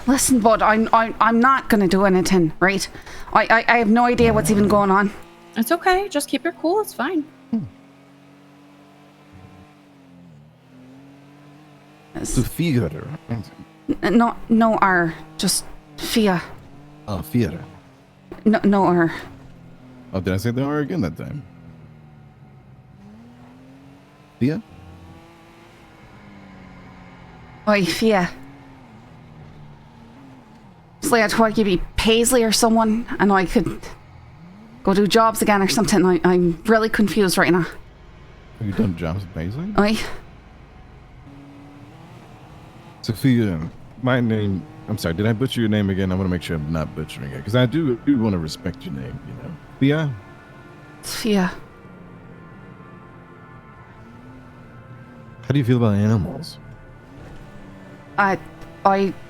Listen, bud, I'm not gonna do anything, right? I have no idea what's even going on. It's okay. Just keep your cool. It's fine. Sophia. No R, just Fia. Oh, Fiadh. No R. Oh, did I say the R again that time? Fia? Oi, Fia. It's like I thought you'd be Paisley or someone, and I could go do jobs again or something. I'm really confused right now. Have you done jobs with Paisley? Oi. Sophia, my name... I'm sorry, did I butcher your name again? I want to make sure I'm not butchering it, because I do want to respect your name, you know. Fia? It's Fia. How do you feel about animals? I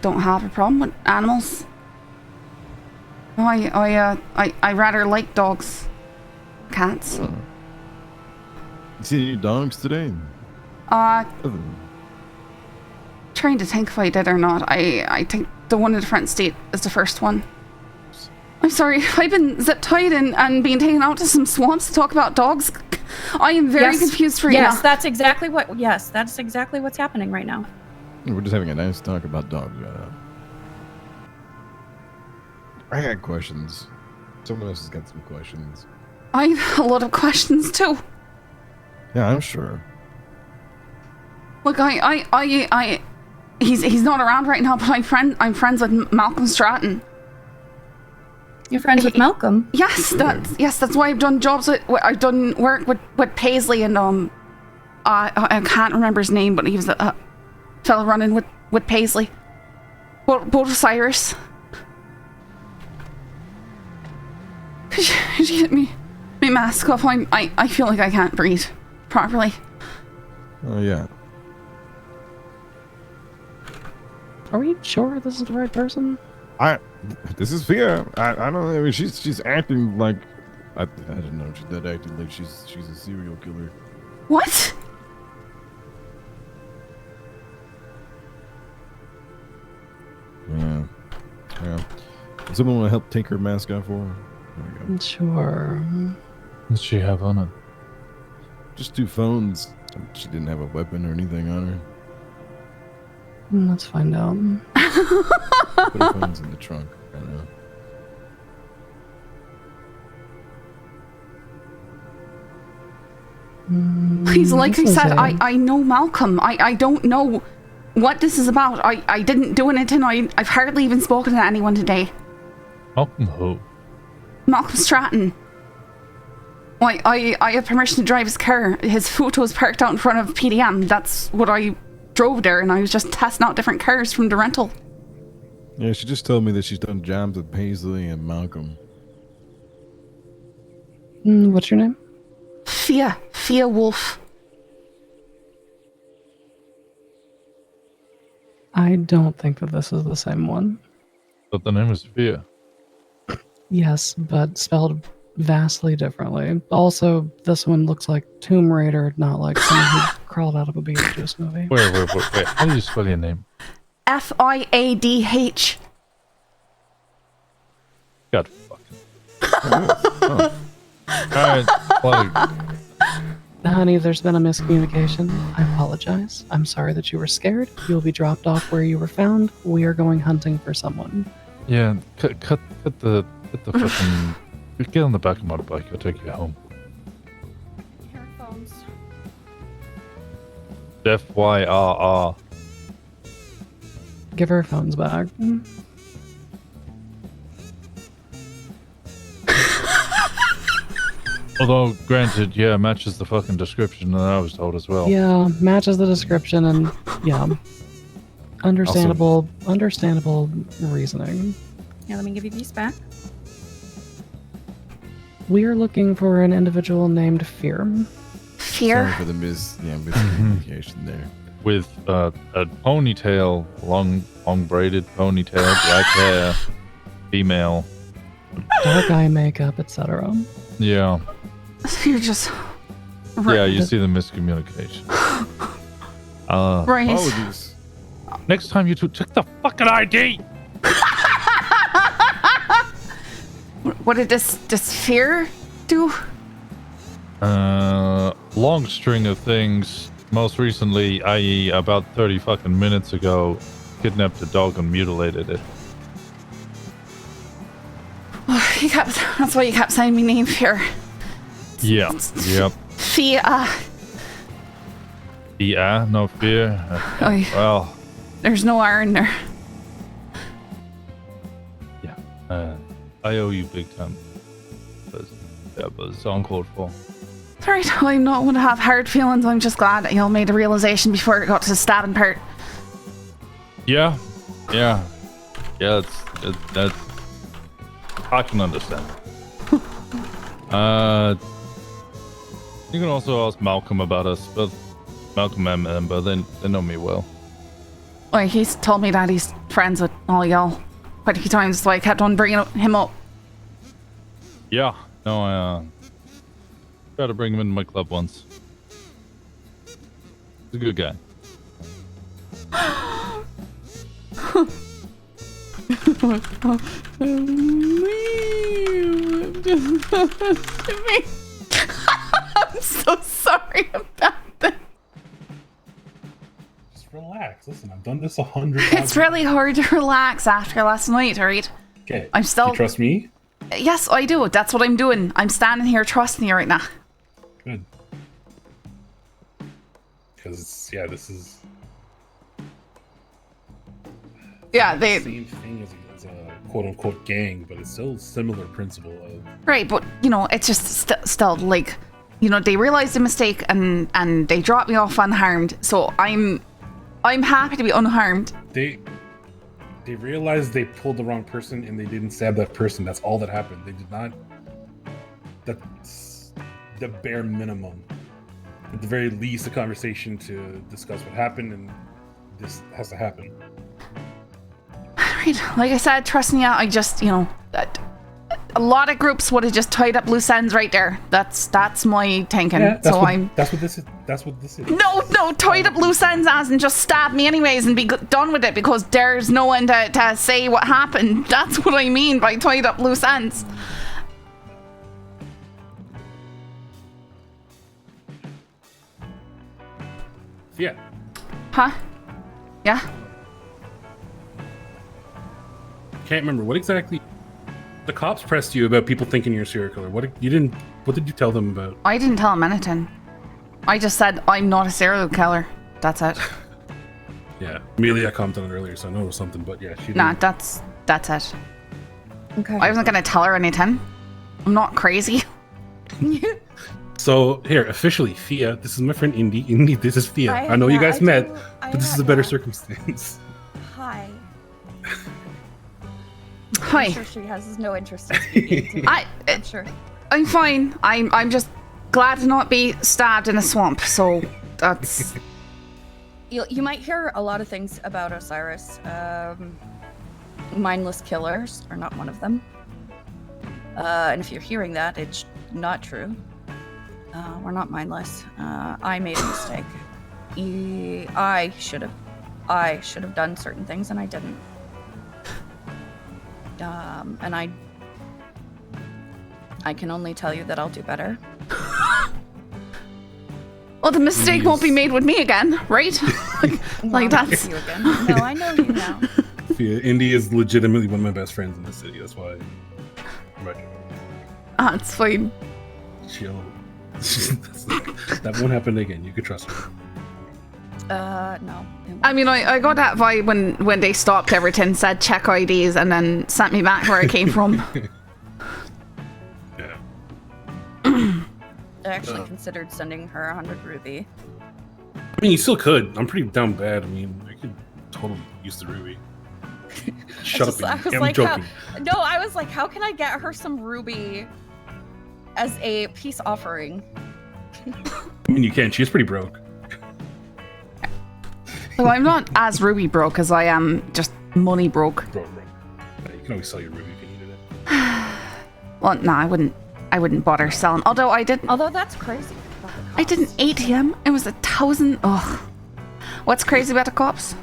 don't have a problem with animals. I rather like dogs. Cats. Oh. You see any dogs today? Trying to think if I did or not. I think the one in the front seat is the first one. I'm sorry, I've been zip-tied and being taken out to some swamps to talk about dogs. I am very confused for you now. Yes, that's exactly what's happening right now. We're just having a nice talk about dogs right now. I had questions. Someone else has got some questions. I have a lot of questions too. Yeah, I'm sure. Look, he's not around right now, but I'm friends with Malcolm Stratton. You're friends with Malcolm? Yes, that's why I've done jobs I've done work with Paisley and I can't remember his name, but he was a fella running with Paisley. Both Cyrus. Could you get me mask off? I feel like I can't breathe properly. Oh yeah. Are we sure this is the right person? This is Fia. I don't know. I mean, she's acting like I don't know. She's not acting like she's a serial killer. What? Yeah. Does someone want to help take her mask off for her? There we go. Sure. What does she have on it? Just 2 phones. She didn't have a weapon or anything on her. Let's find out. Put her phones in the trunk. I don't know. Please, like I said, I know Malcolm. I don't know what this is about. I didn't do anything. I've hardly even spoken to anyone today. Malcolm who? Malcolm Stratton. I have permission to drive his car. His photo's parked out in front of PDM. That's what I drove there, and I was just testing out different cars from the rental. Yeah, she just told me that she's done jobs with Paisley and Malcolm. What's your name? Fia Wolf. I don't think that this is the same one. But the name is Fia. Yes, but spelled vastly differently. Also, this one looks like Tomb Raider, not like someone who crawled out of a Beetlejuice movie. Wait. How do you spell your name? Fiadh. God fucking. Oh. Alright, well, Honey, there's been a miscommunication. I apologize. I'm sorry that you were scared. You'll be dropped off where you were found. We are going hunting for someone. yeah, cut the fucking. Get on the back of my bike. I'll take you home. Headphones. FYRR. Give her her phones back. Although, granted, yeah, matches the fucking description that I was told as well. Yeah, matches the description and yeah. Understandable reasoning. Yeah, let me give you these back. We are looking for an individual named Fear. Fear? Sorry for the miscommunication there. With a ponytail, long braided ponytail, black hair, female. Dark eye makeup, etc. Yeah. You're just... Yeah, you see the miscommunication. Right. Apologies. Next time you two check the fucking ID! What did this fear do? Long string of things. Most recently, i.e. about 30 fucking minutes ago, kidnapped a dog and mutilated it. That's why you kept saying me name Fear. Yeah. Yep. Fear. Yeah, no fear. Oy. Well, There's no R in there. yeah. I owe you big time. But it's uncalled for. It's alright, I'm not going to have hard feelings. I'm just glad that y'all made a realization before it got to the stabbing part. Yeah. That's I can understand. You can also ask Malcolm about us, but Malcolm and Ember, they know me well. Like, he's told me that he's friends with all y'all quite a few times, so I kept on bringing him up. Yeah, no, I tried to bring him into my club once. He's a good guy. I'm so sorry about that. Just relax. Listen, I've done this 100 times. It's really hard to relax after last night, alright? Okay. I'm still. Do you trust me? Yes, I do. That's what I'm doing. I'm standing here trusting you right now. Good. Because yeah, this is. Yeah, the same thing as a quote unquote gang, but it's still similar principle of. Right, but you know, it's just still like, you know, they realized the mistake and they dropped me off unharmed. So I'm happy to be unharmed. They realized they pulled the wrong person and they didn't stab that person. That's all that happened. They did not. That's the bare minimum. At the very least, a conversation to discuss what happened, and this has to happen. Right, like I said, trusting you. I just, you know, a lot of groups would have just tied up loose ends right there. That's my thinking. Yeah, that's what this is. No, tied up loose ends as and just stab me anyways and be done with it because there's no one to say what happened. That's what I mean by tied up loose ends. Yeah. Huh? Yeah? Can't remember what exactly. The cops pressed you about people thinking you're a serial killer. What did you tell them about? I didn't tell him anything. I just said I'm not a serial killer. That's it. Yeah, Amelia commented on it earlier, so I know it was something. But yeah, she. Nah, that's it. Okay. I wasn't gonna tell her anything. I'm not crazy. So here, officially, Fiadh. This is my friend Indy. Indy, this is Fiadh. I know you guys met, but this is a better circumstance. Hi. Hi. I'm sure she has no interest in speaking to me. I'm sure. I'm fine. I'm just glad to not be stabbed in a swamp. So that's. You might hear a lot of things about Osiris. Mindless killers are not one of them. And if you're hearing that, it's not true. We're not mindless. I made a mistake. I should have done certain things, and I didn't. And I can only tell you that I'll do better. Well, the mistake won't be made with me again, right? like that's. You again. No, I know you now. Yeah, Indy is legitimately one of my best friends in the city. That's why. It's fine. Chill. That won't happen again. You could trust me. No. I mean, I got that vibe when they stopped everything, said check IDs, and then sent me back where I came from. Yeah. I actually considered sending her 100 ruby. I mean, you still could. I'm pretty down bad. I mean, I could totally use the ruby. Shut up. I'm joking. I was like, how can I get her some ruby as a peace offering? I mean, you can. She's pretty broke. So I'm not as ruby broke as I am just money broke. Broke. Yeah, you can always sell your ruby if you needed it. Well, no, I wouldn't bother selling. Although that's crazy. I did an ATM. It was 1,000. Ugh. What's crazy about the cops?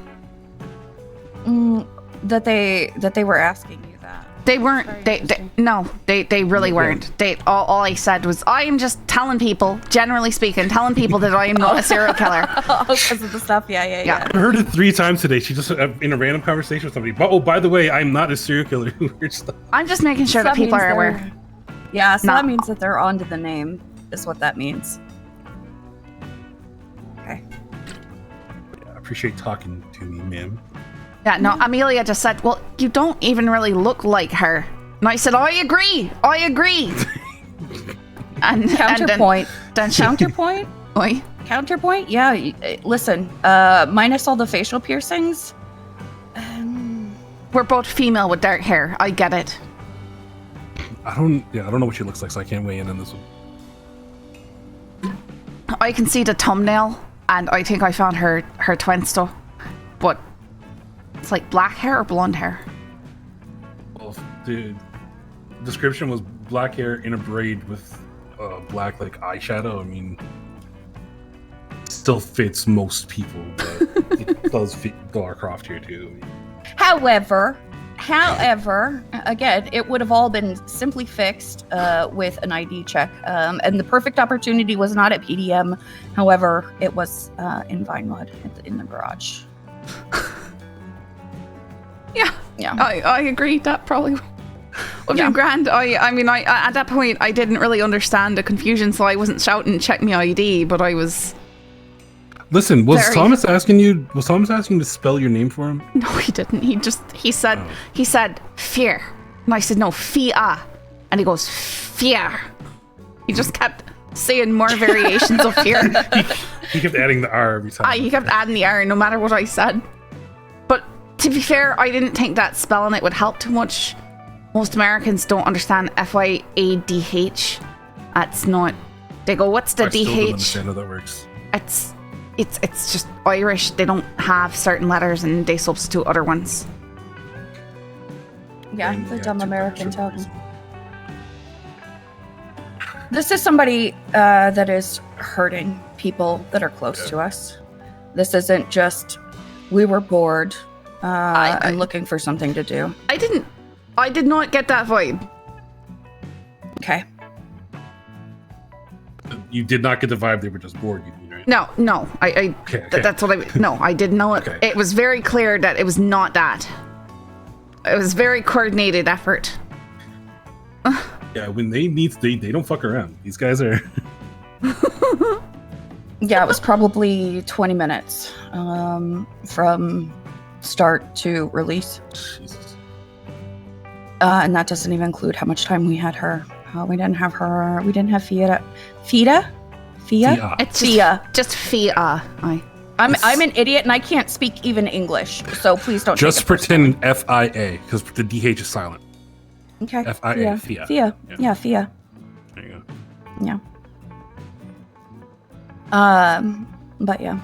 that they were asking you that. They weren't. They really weren't. All I said was, I am just telling people, generally speaking, that I am not a serial killer. Because of the stuff. Yeah. I heard it 3 times today. She just in a random conversation with somebody. But oh, by the way, I'm not a serial killer. Weird stuff. I'm just making sure that people are aware. Yeah, so that means that they're onto the name, is what that means. Okay. Yeah, I appreciate talking to me, ma'am. Yeah, no, Amelia just said, well, you don't even really look like her. And I said, I agree. And counterpoint. Then Counterpoint? Oi. Counterpoint? Yeah, listen, minus all the facial piercings. We're both female with dark hair. I get it. I don't know what she looks like, so I can't weigh in on this one. I can see the thumbnail, and I think I found her twin stuff. But it's like black hair or blonde hair? Well, the description was black hair in a braid with black like eyeshadow. I mean, still fits most people, but it does fit Lara Croft here too. However, again, it would have all been simply fixed with an ID check. And the perfect opportunity was not at PDM. However, it was in Vinewood in the garage. Yeah. I agree. That probably would be grand. I mean, at that point, I didn't really understand the confusion, so I wasn't shouting, check me ID, but I was... Listen, was Thomas asking you to spell your name for him? No, he didn't. He said fear. And I said, no, Fiadh. And he goes, fear. He just kept saying more variations of fear. He kept adding the R every time. He kept adding the R no matter what I said. But to be fair, I didn't think that spelling it would help too much. Most Americans don't understand F-I-A-D-H. That's not... They go, what's the D-H? I still don't understand how that works. It's just Irish. They don't have certain letters and they substitute other ones. Yeah, the dumb American talking. This is somebody that is hurting people that are close to us. This isn't just we were bored and looking for something to do. I did not get that vibe. Okay. You did not get the vibe they were just bored, you mean, right? No. Okay. That's what I... No, I did not. Okay. It was very clear that it was not that. It was very coordinated effort. Yeah, when they meet, they don't fuck around. These guys are... Yeah, it was probably 20 minutes from start to release. Jesus. And that doesn't even include how much time we had her. We didn't have her. We didn't have Fiadh. Fiadh? It's Fiadh. just Fiadh. I'm an idiot and I can't speak even English, so please don't. Just pretend F-I-A, because the D-H is silent. Okay. F-I-A, Fiadh. Fiadh. Yeah, Fiadh. There you go. Yeah. But yeah.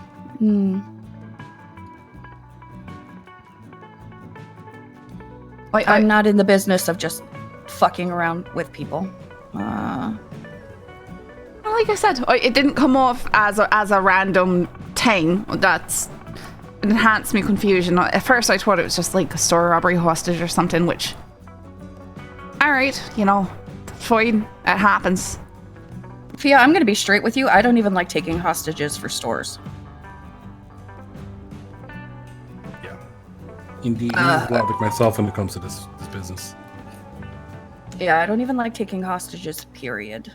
I'm not in the business of just fucking around with people. Like I said, it didn't come off as a random thing. That's enhanced me confusion. At first I thought it was just like a store robbery hostage or something, which... Alright, fine, it happens. Fiadh, I'm gonna be straight with you. I don't even like taking hostages for stores. Yeah. Indeed, I'm glad with myself when it comes to this business. Yeah, I don't even like taking hostages, period.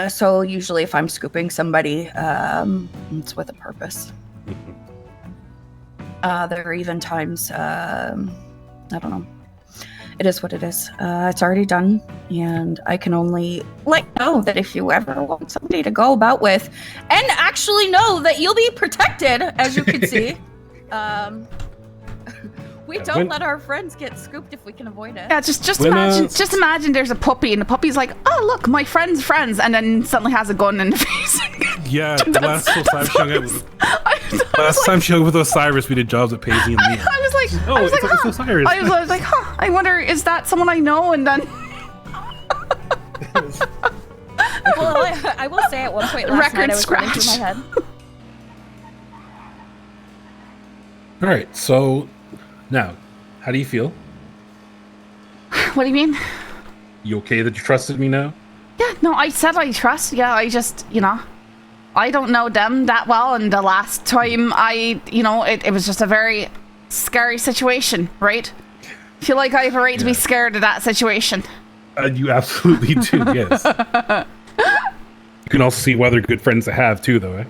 So usually if I'm scooping somebody, it's with a purpose. There are even times, I don't know. It is what it is. It's already done, and I can only let know that if you ever want somebody to go about with, and actually know that you'll be protected, as you can see. We don't let our friends get scooped if we can avoid it. Yeah, just imagine there's a puppy and the puppy's like, oh look, my friend's friends, and then suddenly has a gun in the face. Yeah, last time she hung with Osiris, we did jobs at Paisley and Leah. I was like, it's Osiris. I was like, huh, I wonder, is that someone I know? And then well, I will say at one point last night I was running through my head. All right, so Now, how do you feel? What do you mean? You okay that you trusted me now? Yeah, no, I said I trust. Yeah, I just, I don't know them that well, and the last time it was just a very scary situation, right? I feel like I have a right to be scared of that situation. You absolutely do, yes. You can also see why they're good friends to have, too, though, eh?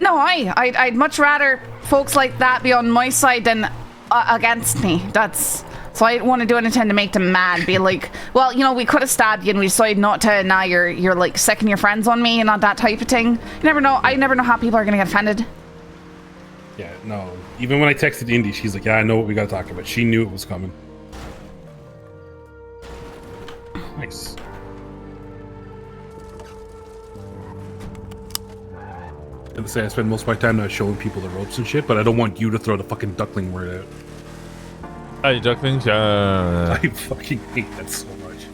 No, I'd much rather folks like that be on my side than against me. So I don't want to do anything to make them mad. Be like, well, we could have stabbed you and we decided not to. Now you're like sicking your friends on me and not that type of thing. You never know. I never know how people are going to get offended. Yeah, no. Even when I texted Indy, she's like, yeah, I know what we got to talk about. She knew it was coming. Nice. I say I spend most of my time now showing people the ropes and shit, but I don't want you to throw the fucking duckling word out. Hey, ducklings. I fucking hate that so much.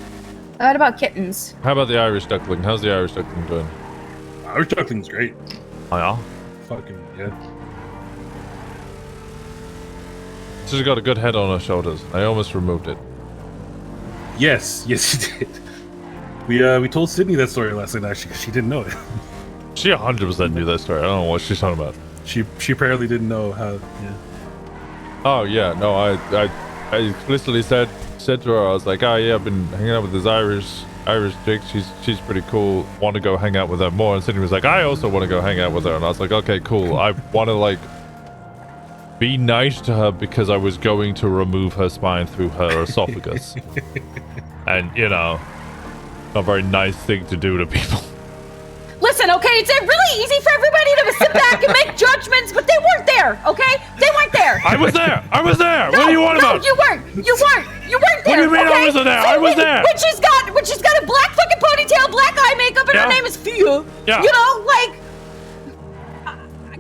What about kittens? How about the Irish duckling? How's the Irish duckling doing? Irish duckling's great. Oh, yeah? Fucking, yeah. She's got a good head on her shoulders. I almost removed it. Yes, you did. We told Sydney that story last night, actually, because she didn't know it. She 100% knew that story. I don't know what she's talking about. She apparently didn't know how, yeah. Oh, yeah. No, I explicitly said to her, I was like, oh, yeah, I've been hanging out with this Irish chick. She's pretty cool. Want to go hang out with her more. And Sydney was like, I also want to go hang out with her. And I was like, okay, cool. I want to, be nice to her because I was going to remove her spine through her esophagus. And, not a very nice thing to do to people. Listen, okay, it's really easy for everybody to sit back and make judgments, but they weren't there, okay? They weren't there. I was there. No, what do you want about? No, you weren't there. What do you mean I wasn't there? So I was there. When she's got a black fucking ponytail, black eye makeup, and her name is Fiadh. Yeah.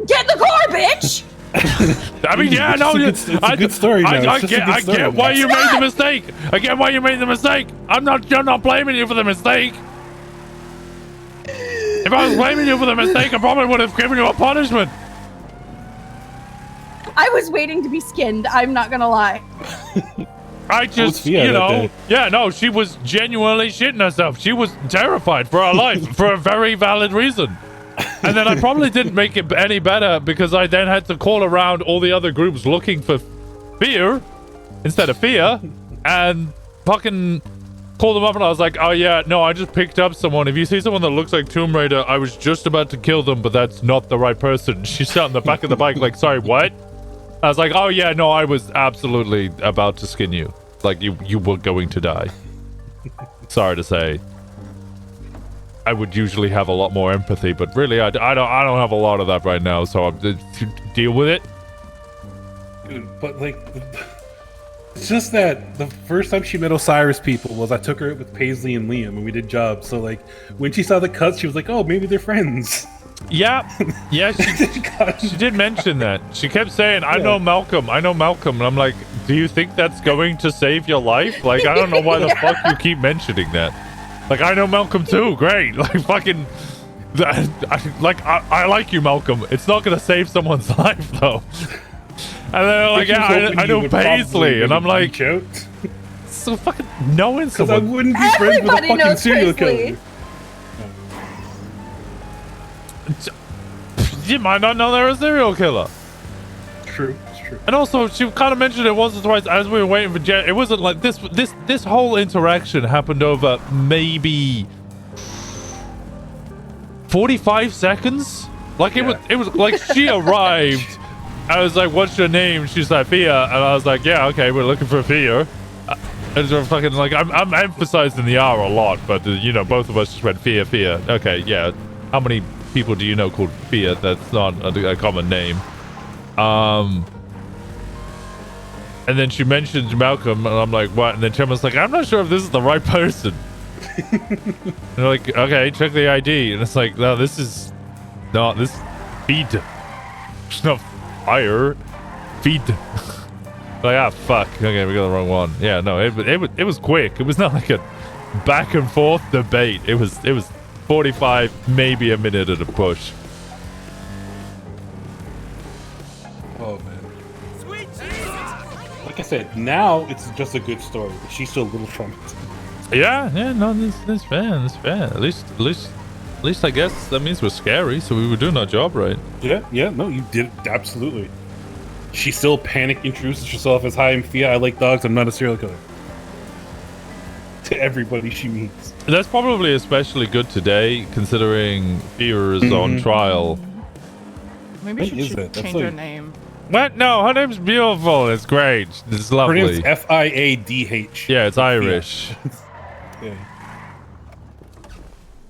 Get in the car, bitch. I mean, yeah, no, it's a good story. I get why you made the mistake. I get why you made the mistake. I'm not blaming you for the mistake. If I was blaming you for the mistake, I probably would have given you a punishment. I was waiting to be skinned. I'm not gonna lie. I just, she was genuinely shitting herself. She was terrified for her life for a very valid reason. And then I probably didn't make it any better because I then had to call around all the other groups looking for fear instead of fear and fucking call them up, and I was like, oh yeah, no, I just picked up someone. If you see someone that looks like Tomb Raider, I was just about to kill them, but that's not the right person. She sat in the back of the bike like, sorry, what? I was like, oh yeah, no, I was absolutely about to skin you. Like, you were going to die. Sorry to say. I would usually have a lot more empathy, but really, I don't have a lot of that right now, so I'm to deal with it. Dude, but it's just that the first time she met Osiris people was I took her out with Paisley and Liam and we did jobs. So when she saw the cuts, she was like, oh, maybe they're friends. Yeah, she did mention that. She kept saying, I know Malcolm, and I'm like, do you think that's going to save your life? I don't know why the fuck you keep mentioning that. I know Malcolm too, great. Fucking, I like you, Malcolm. It's not gonna save someone's life though. And they're like, yeah, I know Paisley, and I'm like, so fucking knowing someone. Because I wouldn't be friends with a fucking serial killer. You might not know they're a serial killer. True, it's true. And also, she kind of mentioned it once or twice as we were waiting for Jen. It wasn't like this whole interaction happened over maybe 45 seconds. It was like she arrived. I was like, "What's your name?" She's like, "Fiadh," and I was like, "Yeah, okay, we're looking for Fiadh." And so fucking I'm emphasizing the R a lot, but both of us just went Fiadh. Okay, yeah. How many people do you know called Fiadh? That's not a common name. And then she mentioned Malcolm, and I'm like, what? And then Tim was like, I'm not sure if this is the right person. And they're like, okay, check the ID. And it's like, no, this feed. It's not fire. Feed. Like, fuck. Okay, we got the wrong one. Yeah, no, it was quick. It was not like a back and forth debate. It was 45, maybe a minute at a push. Oh man. Like I said, now it's just a good story, but she's still a little traumatized. Yeah, no, that's fair. At least I guess that means we're scary, so we were doing our job right. Yeah, no, you did absolutely. She still panic introduces herself as, "Hi, I'm Fiadh. I like dogs. I'm not a serial killer." To everybody she meets. That's probably especially good today, considering Fear is on trial. Maybe she should That's change her name. What? No, her name's beautiful. It's great. It's lovely. Her name's Fiadh. Yeah, it's Irish. Yeah.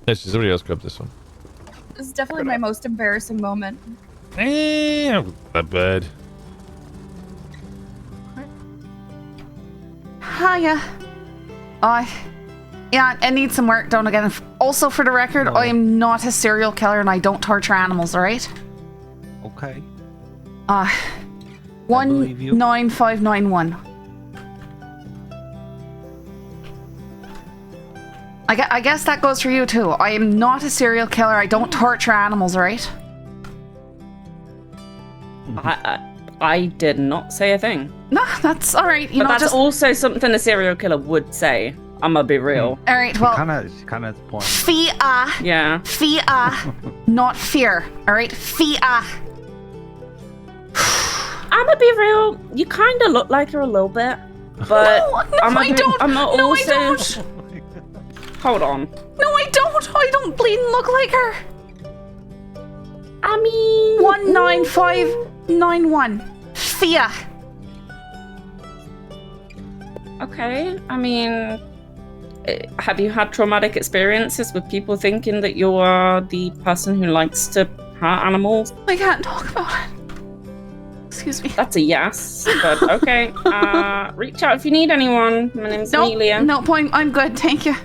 Yeah, somebody else grab this one. This is definitely my most embarrassing moment. Not bad. Hiya. Yeah, it needs some work done again. Also, for the record, I am not a serial killer and I don't torture animals, alright? Okay. 19591. I guess that goes for you too. I am not a serial killer. I don't torture animals, alright? I did not say a thing. No, that's alright. But that's also something a serial killer would say. I'm gonna be real. Alright, well. Kind of at the point. Fiadh. Yeah. Fiadh. Not fear. Alright? Fiadh. I'm gonna be real. You kind of look like her a little bit. But I don't. I'm not no, also. I don't. Hold on. No, I don't. I don't bleeding look like her. I mean. 19591. Fiadh. Okay. I mean, have you had traumatic experiences with people thinking that you are the person who likes to hurt animals? I can't talk about it. Excuse me. That's a yes, but okay. Reach out if you need anyone. My name's Amelia. No point. I'm good. Thank you.